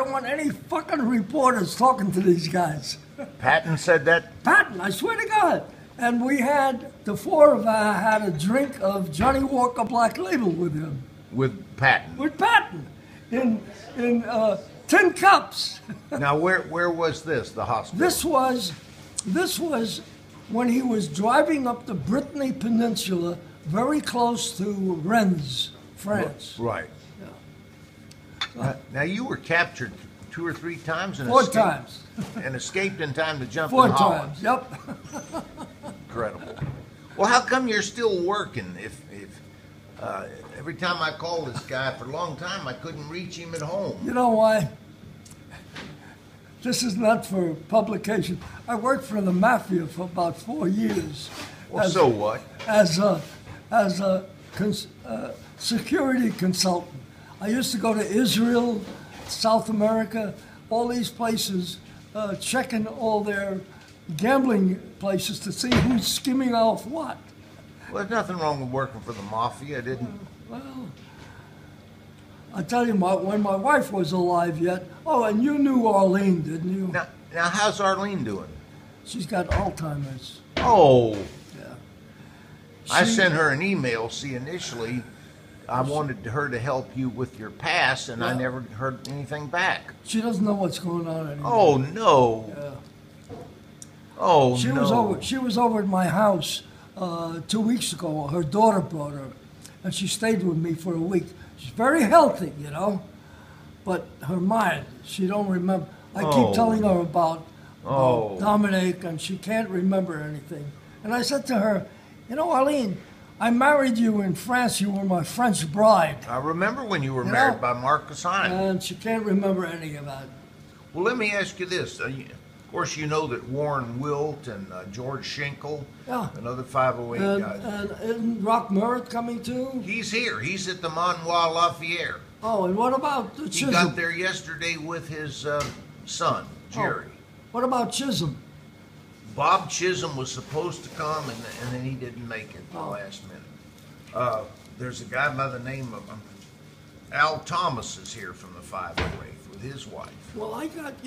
don't want any fucking reporters talking to these guys. Patton said that? Patton, I swear to God. And we had, the four of us had a drink of Johnny Walker Black Label with him. With Patton? With Patton. In tin cups. Now, where was this, the hospital? This was when he was driving up the Brittany Peninsula, very close to Rennes, France. Right. Yeah. Now, you were captured 2 or 3 times? And 4 times. And escaped in time to jump 4 in Holland. times, yep. Incredible. Well, how come you're still working? If every time I called this guy for a long time, I couldn't reach him at home. You know why? This is not for publication. I worked for the mafia for about 4 years. Well, so what? As a security consultant. I used to go to Israel, South America, all these places, checking all their gambling places to see who's skimming off what. Well, there's nothing wrong with working for the mafia, didn't? Well, I tell you, when my wife was alive yet. Oh, and you knew Arlene, didn't you? Now, how's Arlene doing? She's got Alzheimer's. Oh. Yeah. I sent her an email. See, initially, I wanted her to help you with your pass, and I never heard anything back. She doesn't know what's going on anymore. Oh, no. Yeah. Oh, she no. She was over at my house 2 weeks ago. Her daughter brought her, and she stayed with me for a week. She's very healthy, you know, but her mind, she don't remember. I keep telling her about Dominic, and she can't remember anything. And I said to her, you know, Arlene, I married you in France. You were my French bride. I remember when you were married by Marcus Hine. And she can't remember any of that. Well, let me ask you this. Of course, you know that Warren Wilt and George Schenkel, another 508 guys. And isn't Rock Merritt coming too? He's here. He's at the Manoir Lafayette. Oh, and what about Chisholm? He got there yesterday with his son, Jerry. What about Chisholm? Bob Chisholm was supposed to come, and then he didn't make it at the last minute. There's a guy by the name of Al Thomas is here from the 508 with his wife. Well, I got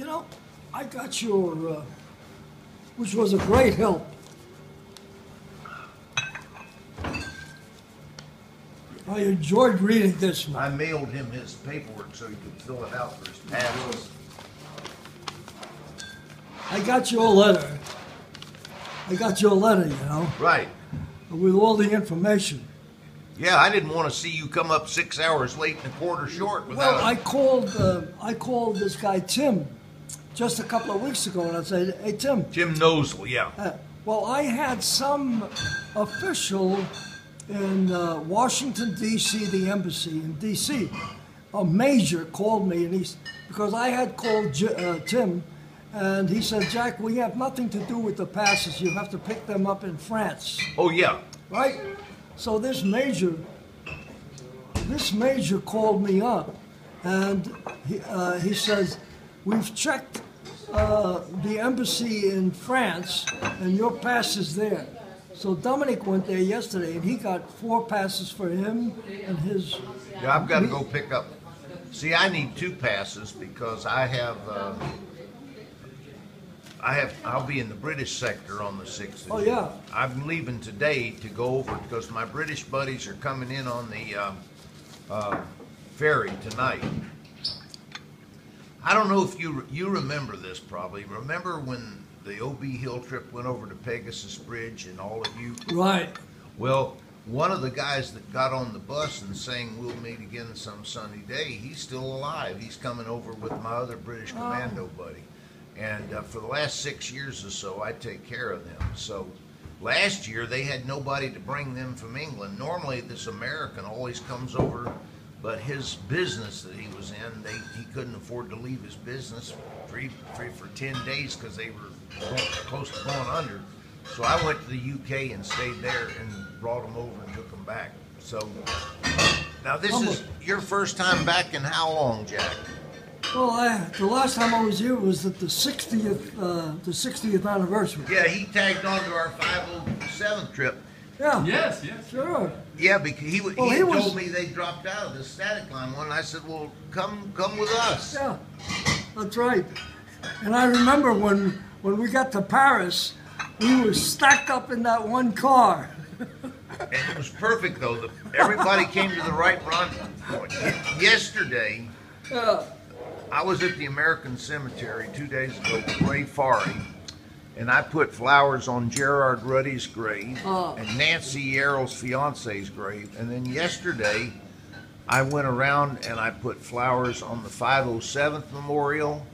your, which was a great help. I enjoyed reading this one. I mailed him his paperwork so he could fill it out for his passes. I got your letter. You know. Right. With all the information. Yeah, I didn't want to see you come up 6 hours late and a quarter short without. Well, I called this guy Tim just a couple of weeks ago, and I said, "Hey, Tim." Tim Nosley, yeah. Well, I had some official in Washington D.C., the embassy in D.C., a major called me, and because I had called Tim. And he said, Jack, we have nothing to do with the passes. You have to pick them up in France. Oh, yeah. Right? So this major called me up, and he says, we've checked the embassy in France, and your pass is there. So Dominic went there yesterday, and he got 4 passes for him and his... Yeah, I've got to go pick up... See, I need 2 passes because I have... I'll be in the British sector on the 6th of June. Yeah. I'm leaving today to go over because my British buddies are coming in on the ferry tonight. I don't know if you remember this probably. Remember when the O.B. Hill trip went over to Pegasus Bridge and all of you? Right. Well, one of the guys that got on the bus and sang "We'll Meet Again Some Sunny Day," he's still alive. He's coming over with my other British commando buddy. And for the last 6 years or so, I take care of them. So last year, they had nobody to bring them from England. Normally, this American always comes over, but his business that he was in, he couldn't afford to leave his business free for 10 days because they were close to going under. So I went to the UK and stayed there and brought them over and took them back. So now this is your first time back in how long, Jack? Well, the last time I was here was at the 60th anniversary. Yeah, he tagged on to our 507th trip. Yeah. Yes, sure. Yeah, because he told me they dropped out of the static line one. And I said, "Well, come with us." Yeah. That's right. And I remember when we got to Paris, we were stacked up in that one car. And it was perfect, though. Everybody came to the right rendezvous. Yesterday, I was at the American Cemetery 2 days ago with Ray Farley, and I put flowers on Gerard Ruddy's grave and Nancy Yarrow's fiance's grave. And then yesterday, I went around and I put flowers on the 507th Memorial,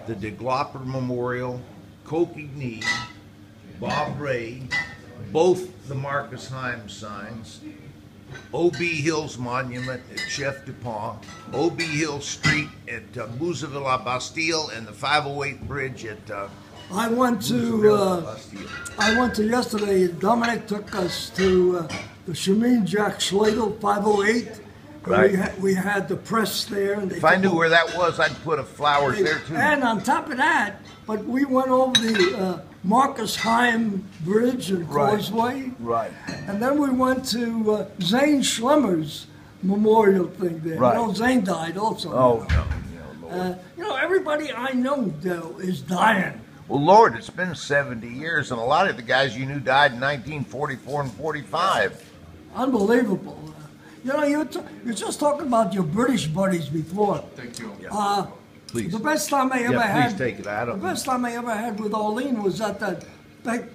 the DeGlopper Memorial, Kokigny, Bob Ray, both the Marcus Heim signs, O.B. Hill's monument at Chef Dupont, O.B. Hill Street at Bouzeville-la-Bastille, and the 508 bridge at I went to yesterday. Dominic took us to the Chemin Jacques Schlegel 508. Right. We had the press there. And if I knew where that was, I'd put a flowers there too. And on top of that, but we went over the Marcus Heim Bridge and Causeway. Right. And then we went to Zane Schlemmer's memorial thing there. Right. You know, Zane died also. Oh, no. Lord. You know, everybody I know, though, is dying. Well, Lord, it's been 70 years, and a lot of the guys you knew died in 1944 and 45. Unbelievable. You know, you're just talking about your British buddies before. Thank you. Please. The best time I ever had. Please take it. The best time I ever had with Arlene was at that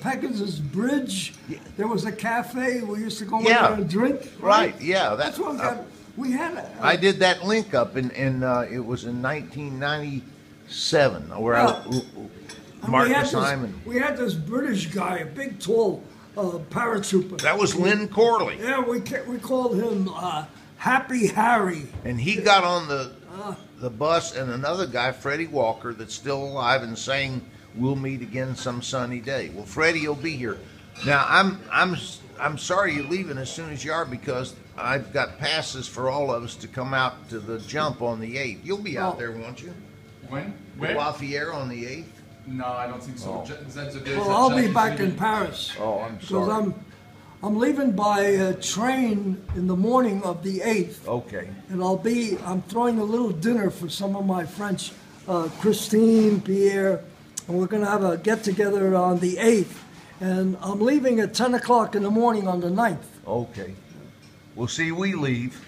Peckins's Bridge. Yeah. There was a cafe we used to go in there and drink. Right. Yeah. That's what we had. I did that link up in it was in 1997 where Marcus Hyman. We had this British guy, a big, tall paratrooper. That was Lynn Corley. Yeah, we called him Happy Harry. And he got on the bus, and another guy, Freddie Walker, that's still alive, and saying, "We'll meet again some sunny day." Well, Freddie will be here. Now, I'm sorry you're leaving as soon as you are, because I've got passes for all of us to come out to the jump on the 8th. You'll be out there, won't you? When? Lafayette on the 8th. No, I don't think so. Well, I'll be back in Paris. Oh, I'm sorry. Because I'm leaving by train in the morning of the 8th. Okay. And I'm throwing a little dinner for some of my French, Christine, Pierre, and we're going to have a get-together on the 8th. And I'm leaving at 10 o'clock in the morning on the 9th. Okay. Well, see, we leave.